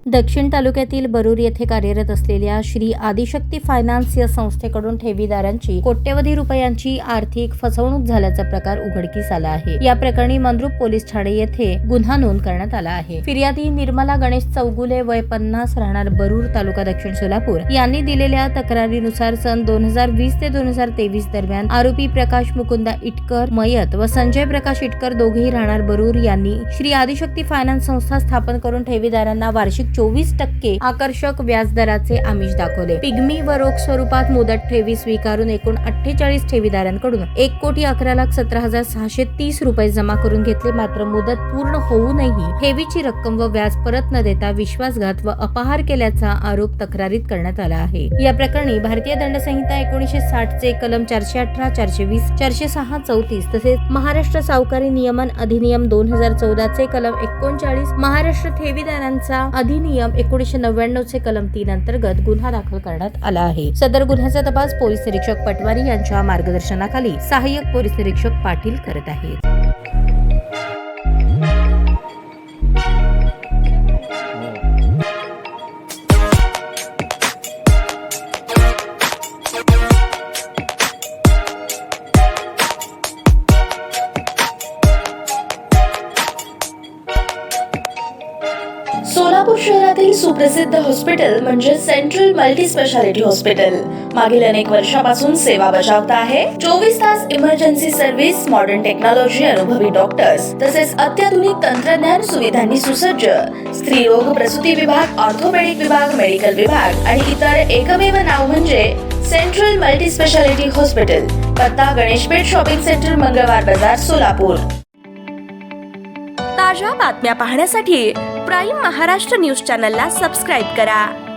दक्षिण तालुक्यातील बरूर येथे कार्यरत असलेल्या श्री आदिशक्ती फायनान्स या संस्थेकडून ठेवीदारांची कोट्यवधी रुपयांची आर्थिक फसवणूक झाल्याचा प्रकार उघडकीस आला आहे। या प्रकरणी मंद्रुप पोलीस ठाणे येथे गुन्हा नोंद करण्यात आला आहे। फिर्यादी निर्मला गणेश चौगुले वय 50 राहणार बरूर तालुका दक्षिण सोलापूर यांनी दिलेल्या तक्रारीनुसार सन 2020 ते 2023 दरम्यान आरोपी प्रकाश मुकुंदा इटकर मयत व संजय प्रकाश इटकर दोघेही राहणार बरूर यांनी श्री आदिशक्ती फायनान्स संस्था स्थापन करून ठेवीदारांना वार्षिक 24% आकर्षक व्याजदराचे आमिष दाखवले। पिग्मी व रोख स्वरूपात मुदत ठेवी स्वीकारून एकूण 48 ठेवीदारांकडून 1,11,17,630 रुपये जमा करून घेतले। मात्र मुदत पूर्ण होऊनही ठेवीची रक्कम व व्याज परत न देता विश्वासघात व अपहार केल्याचा आरोप तक्रारीत करण्यात आला आहे। या प्रकरणी भारतीय दंड संहिता 1960 चे कलम 418, 420, 406, 34 तसेच महाराष्ट्र सावकारी नियमन अधिनियम 2014 चे कलम 39, महाराष्ट्र ठेवीदारांचा अधिनियम 1999 चे कलम 3 अंतर्गत गुन्हा दाखल करण्यात आला आहे। सदर गुन्ह्याचा तपास पोलीस निरीक्षक पटवारी यांच्या मार्गदर्शनाखाली सहाय्यक पोलीस निरीक्षक पाटील करत आहेत। सोलापूर शहरातील सुप्रसिद्ध हॉस्पिटल म्हणजे सेंट्रल मल्टी स्पेशालिटी हॉस्पिटल मागील अनेक वर्षापासून सेवा बजावत आहे। 24 तास इमर्जन्सी सर्व्हिस, मॉडर्न टेक्नॉलॉजी, अनुभवी डॉक्टर्स तसेच अत्याधुनिक तंत्रज्ञान सुविधांनी सुसज्ज स्त्रीरोग प्रसूती विभाग, ऑर्थोपेडिक विभाग, मेडिकल विभाग आणि इतर एकमेव नाव म्हणजे सेंट्रल मल्टी स्पेशालिटी हॉस्पिटल। पत्ता गणेशपेठ शॉपिंग सेंटर, मंगळवार बाजार, सोलापूर। ताज्या बातम्या पाहण्यासाठी प्राईम महाराष्ट्र न्यूज चॅनलला सबस्क्राईब करा।